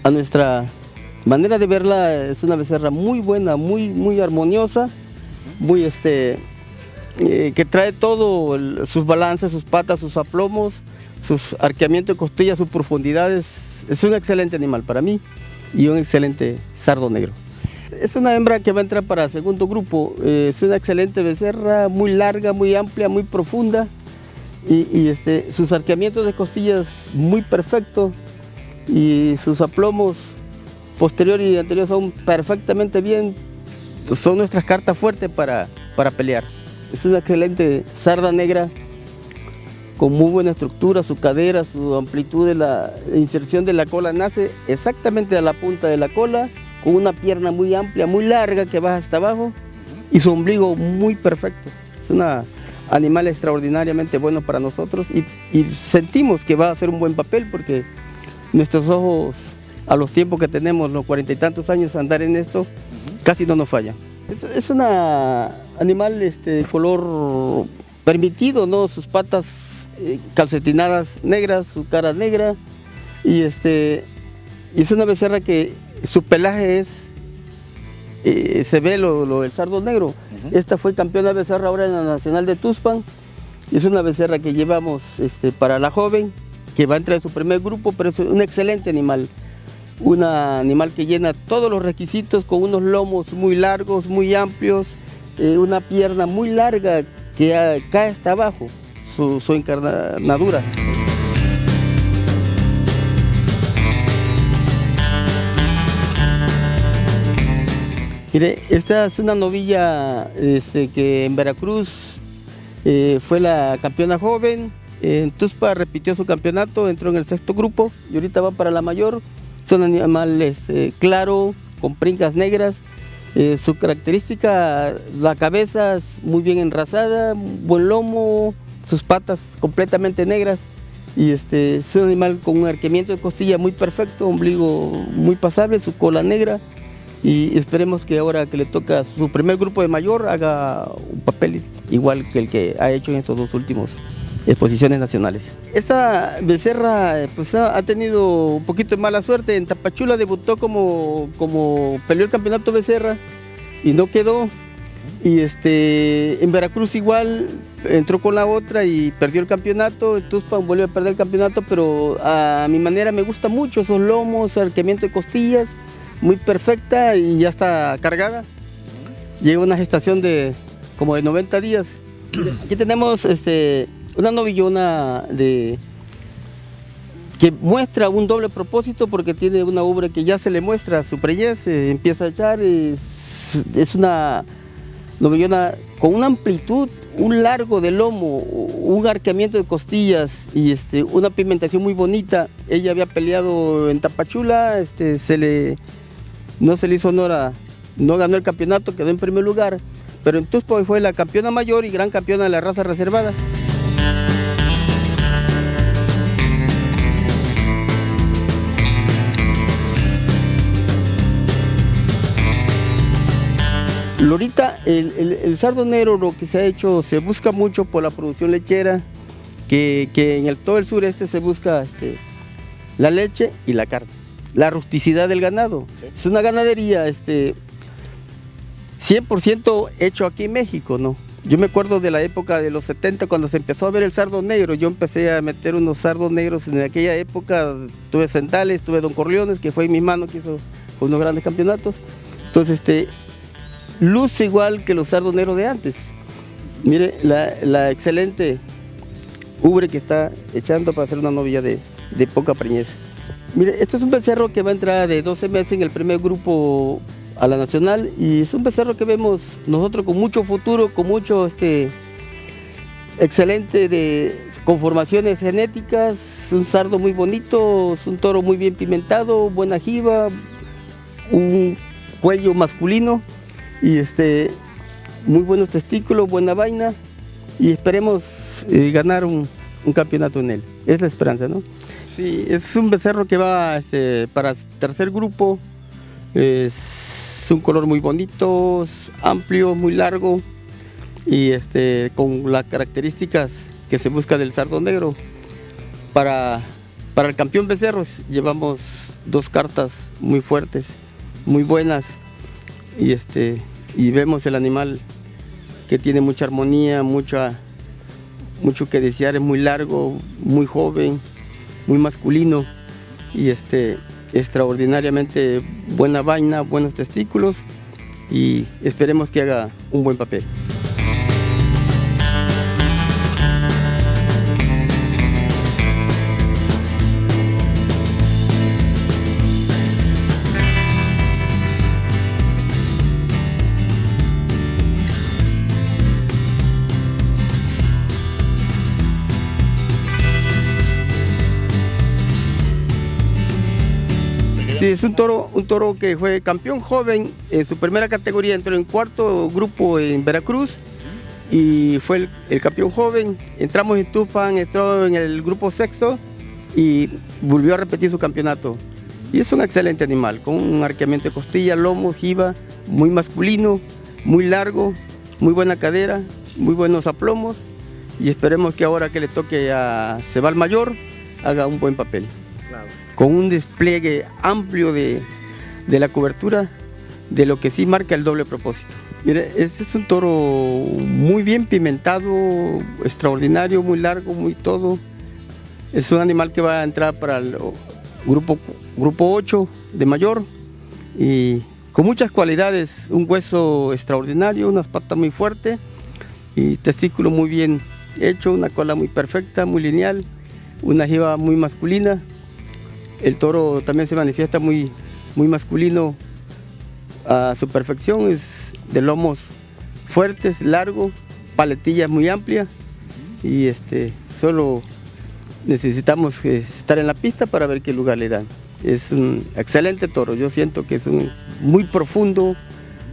A nuestra manera de verla es una becerra muy buena, muy armoniosa, muy que trae todo, sus balances, sus patas, sus aplomos, sus arqueamientos de costillas, sus profundidades. Es un excelente animal para mí y un excelente sardo negro. Es una hembra que va a entrar para segundo grupo. Es una excelente becerra, muy larga, muy amplia, muy profunda y sus arqueamientos de costillas muy perfectos y sus aplomos posterior y anterior son perfectamente bien. Son nuestras cartas fuertes para pelear. Es una excelente sarda negra con muy buena estructura, su cadera, su amplitud de la inserción de la cola nace exactamente a la punta de la cola, con una pierna muy amplia, muy larga que baja hasta abajo y su ombligo muy perfecto. Es un animal extraordinariamente bueno para nosotros y sentimos que va a hacer un buen papel porque nuestros ojos, a los tiempos que tenemos, los 40 y tantos años de andar en esto, casi no nos fallan. Es un animal de color permitido, ¿no? Sus patas calcetinadas negras, su cara negra y es una becerra que su pelaje es, se ve el sardo negro. Esta fue campeona becerra ahora en la Nacional de Tuxpan y es una becerra que llevamos para la joven, que va a entrar en su primer grupo, pero es un excelente animal. Un animal que llena todos los requisitos con unos lomos muy largos, muy amplios, una pierna muy larga que cae hasta abajo, su encarnadura. Mire, esta es una novilla que en Veracruz fue la campeona joven, en Tuxpan repitió su campeonato, entró en el sexto grupo y ahorita va para la mayor. Es un animal claro, con princas negras. Su característica, la cabeza es muy bien enrasada, buen lomo, sus patas completamente negras. Y es un animal con un arqueamiento de costilla muy perfecto, ombligo muy pasable, su cola negra. Y esperemos que ahora que le toca su primer grupo de mayor haga un papel igual que el que ha hecho en estos dos últimos exposiciones nacionales. Esta becerra pues, ha tenido un poquito de mala suerte. En Tapachula debutó como peleó el campeonato becerra y no quedó. Y en Veracruz igual entró con la otra y perdió el campeonato. En Tuxpan volvió a perder el campeonato, pero a mi manera me gusta mucho esos lomos, arqueamiento de costillas, muy perfecta y ya está cargada. Lleva una gestación de como de 90 días. Aquí tenemos una novillona que muestra un doble propósito porque tiene una ubre que ya se le muestra su preñez, empieza a echar, es una novillona con una amplitud, un largo de lomo, un arqueamiento de costillas y una pigmentación muy bonita. Ella había peleado en Tapachula, no se le hizo honor no ganó el campeonato, quedó en primer lugar, pero en Tuxpan fue la campeona mayor y gran campeona de la raza reservada. Ahorita el sardo negro lo que se ha hecho, se busca mucho por la producción lechera, que en todo el sureste se busca la leche y la carne, la rusticidad del ganado. Sí. Es una ganadería 100% hecho aquí en México, ¿no? Yo me acuerdo de la época de los 70 cuando se empezó a ver el sardo negro. Yo empecé a meter unos sardos negros en aquella época. Tuve Centales, tuve Don Corleones, que fue en mi mano que hizo unos grandes campeonatos. Entonces, luce igual que los sardos negros de antes. Mire la excelente ubre que está echando para hacer una novilla de poca preñez. Mire, este es un becerro que va a entrar de 12 meses en el primer grupo a la nacional y es un becerro que vemos nosotros con mucho futuro, con mucho excelente de conformaciones genéticas, un sardo muy bonito, es un toro muy bien pimentado, buena jiba, un cuello masculino y muy buenos testículos, buena vaina y esperemos ganar un campeonato en él. Es la esperanza, ¿no? Sí, es un becerro que va para tercer grupo, es un color muy bonito, amplio, muy largo y con las características que se busca del sardo negro para Para el campeón Becerros llevamos 2 cartas muy fuertes, muy buenas, y vemos el animal que tiene mucha armonía, mucho que desear, es muy largo, muy joven, muy masculino y extraordinariamente buena vaina, buenos testículos, y esperemos que haga un buen papel. Sí, es un toro que fue campeón joven en su primera categoría, entró en 4º grupo en Veracruz y fue el campeón joven. Entramos en Tupán, entró en el grupo 6º y volvió a repetir su campeonato. Y es un excelente animal, con un arqueamiento de costilla, lomo, jiba, muy masculino, muy largo, muy buena cadera, muy buenos aplomos, y esperemos que ahora que le toque a Cebal Mayor haga un buen papel. Claro. Con un despliegue amplio de la cobertura, de lo que sí marca el doble propósito. Mire, este es un toro muy bien pimentado, extraordinario, muy largo, muy todo. Es un animal que va a entrar para el grupo 8 de mayor y con muchas cualidades, un hueso extraordinario, unas patas muy fuertes y testículo muy bien hecho, una cola muy perfecta, muy lineal, una jiba muy masculina. El toro también se manifiesta muy masculino a su perfección, es de lomos fuertes, largo, paletillas muy amplias y solo necesitamos estar en la pista para ver qué lugar le dan. Es un excelente toro, yo siento que es muy profundo,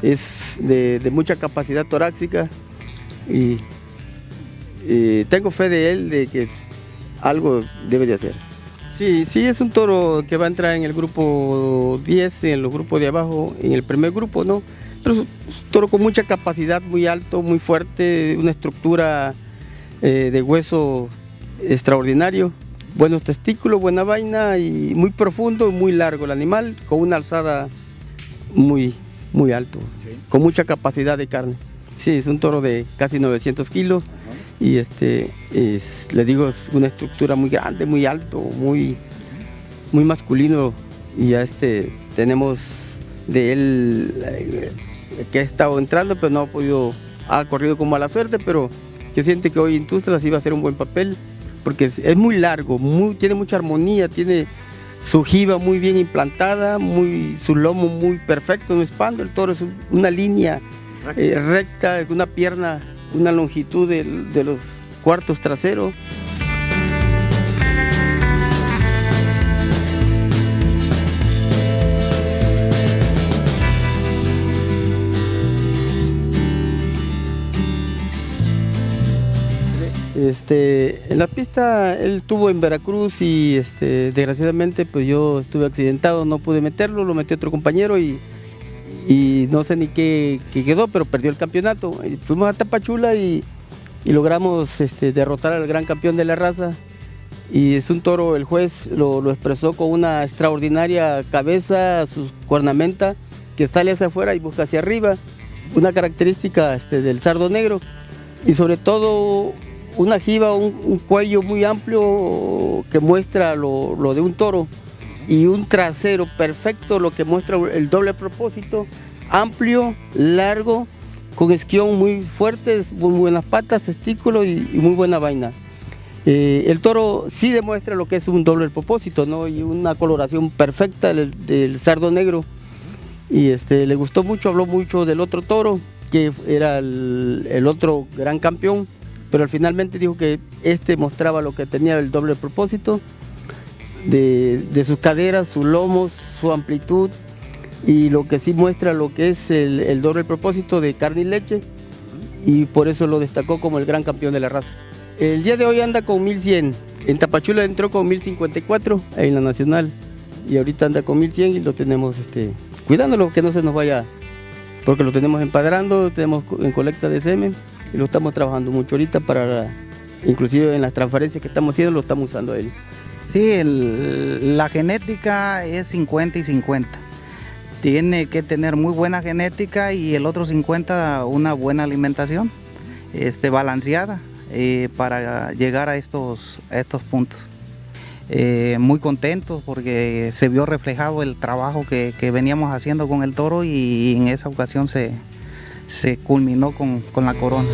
es de mucha capacidad torácica y tengo fe de él de que algo debe de hacer. Sí, es un toro que va a entrar en el grupo 10, en los grupos de abajo, en el primer grupo, ¿no? Pero es un toro con mucha capacidad, muy alto, muy fuerte, una estructura de hueso extraordinario, buenos testículos, buena vaina y muy profundo y muy largo el animal, con una alzada muy alto, sí, con mucha capacidad de carne. Sí, es un toro de casi 900 kilos. Y les digo, es una estructura muy grande, muy alto, muy masculino. Y ya tenemos de él que ha estado entrando, pero no ha podido, ha corrido con mala suerte, pero yo siento que hoy en Tuxtla sí va a hacer un buen papel, porque es muy largo, tiene mucha armonía, tiene su jiba muy bien implantada, su lomo muy perfecto, no es pando, el toro es una línea recta, una pierna, una longitud de los cuartos traseros. En la pista él estuvo en Veracruz y desgraciadamente pues yo estuve accidentado, no pude meterlo, lo metió otro compañero y no sé ni qué quedó, pero perdió el campeonato. Fuimos a Tapachula y logramos derrotar al gran campeón de la raza. Y es un toro, el juez lo expresó con una extraordinaria cabeza, su cornamenta, que sale hacia afuera y busca hacia arriba. Una característica del sardo negro. Y sobre todo una jiba, un cuello muy amplio que muestra lo de un toro. Y un trasero perfecto, lo que muestra el doble propósito, amplio, largo, con esquión muy fuerte, muy buenas patas, testículos y muy buena vaina. El toro sí demuestra lo que es un doble propósito, ¿no? Y una coloración perfecta del sardo negro. Y le gustó mucho, habló mucho del otro toro, que era el otro gran campeón, pero finalmente dijo que mostraba lo que tenía el doble propósito. De sus caderas, su lomo, su amplitud y lo que sí muestra lo que es el doble propósito de carne y leche, y por eso lo destacó como el gran campeón de la raza. El día de hoy anda con 1100, en Tapachula entró con 1054 en la nacional y ahorita anda con 1100 y lo tenemos cuidándolo que no se nos vaya, porque lo tenemos empadrando, tenemos en colecta de semen y lo estamos trabajando mucho ahorita inclusive en las transferencias que estamos haciendo lo estamos usando a él. Sí, la genética es 50 y 50. Tiene que tener muy buena genética y el otro 50 una buena alimentación balanceada para llegar a estos puntos. Muy contentos porque se vio reflejado el trabajo que veníamos haciendo con el toro y en esa ocasión se culminó con la corona.